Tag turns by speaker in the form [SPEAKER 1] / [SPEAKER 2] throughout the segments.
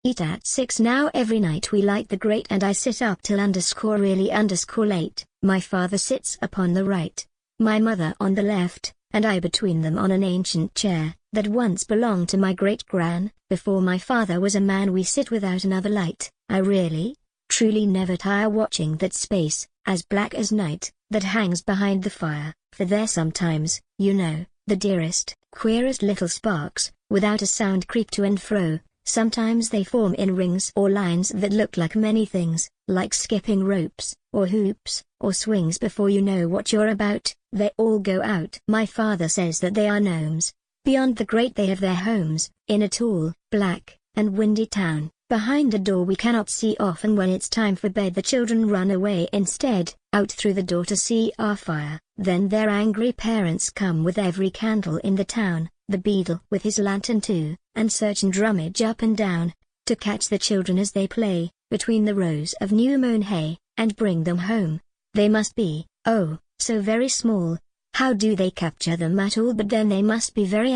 [SPEAKER 1] Eat at 6 now. Every night we light the grate and I sit up till really late. My father sits upon the right, my mother on the left, and I between them on an ancient chair, that once belonged to my great-gran. Before my father was a man we sit without another light. I really, truly never tire watching that space, as black as night, that hangs behind the fire, for there sometimes, you know, the dearest, queerest little sparks, without a sound creep to and fro. Sometimes they form in rings or lines that look like many things, like skipping ropes, or hoops, or swings. Before you know what you're about, they all go out. My father says that they are gnomes. Beyond the grate they have their homes, in a tall, black, and windy town. Behind a door we cannot see. Often when it's time for bed the children run away instead, out through the door to see our fire. Then their angry parents come with every candle in the town, the beadle with his lantern too, and search and rummage up and down, to catch the children as they play, between the rows of new mown hay, and bring them home. They must be, oh, so very small. How do they capture them at all? But then they must be very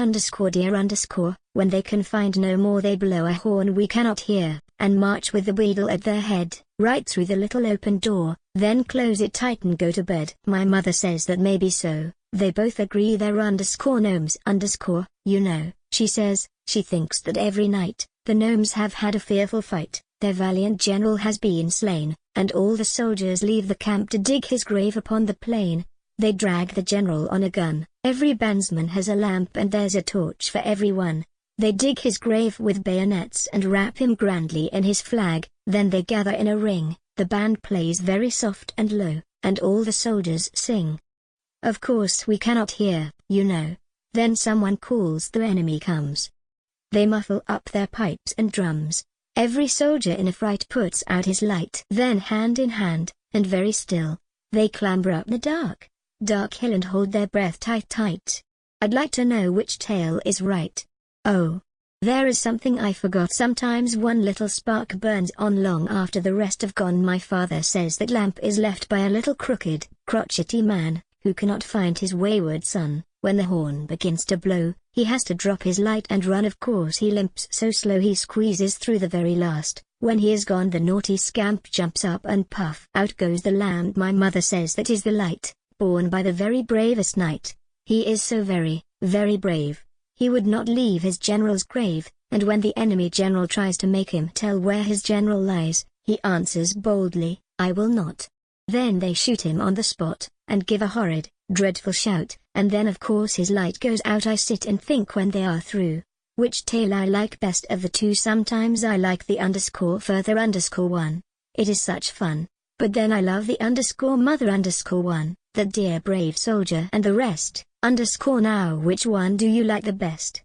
[SPEAKER 1] dear. When they can find no more they blow a horn we cannot hear, and march with the beadle at their head, right through the little open door, then close it tight and go to bed. My mother says that maybe so, they both agree they're gnomes. You know, she says, she thinks that every night, the gnomes have had a fearful fight, their valiant general has been slain, and all the soldiers leave the camp to dig his grave upon the plain. They drag the general on a gun, every bandsman has a lamp and there's a torch for everyone. They dig his grave with bayonets and wrap him grandly in his flag, then they gather in a ring, the band plays very soft and low, and all the soldiers sing. Of course we cannot hear, you know. Then someone calls the enemy comes. They muffle up their pipes and drums. Every soldier in a fright puts out his light. Then hand in hand, and very still, they clamber up the dark hill and hold their breath tight. I'd like to know which tale is right. Oh, there is something I forgot. Sometimes one little spark burns on long after the rest have gone. My father says that lamp is left by a little crooked, crotchety man, who cannot find his wayward son. When the horn begins to blow, he has to drop his light and run. Of course he limps so slow he squeezes through the very last. When he is gone the naughty scamp jumps up and puff out goes the lamp. My mother says that is the light, born by the very bravest knight. He is so very, very brave. He would not leave his general's grave, and when the enemy general tries to make him tell where his general lies, he answers boldly, I will not. Then they shoot him on the spot, and give a horrid, dreadful shout, and then of course his light goes out. I sit and think when they are through, which tale I like best of the two. Sometimes I like the further one. It is such fun. But then I love the mother one, that dear brave soldier, and the rest, now which one do you like the best?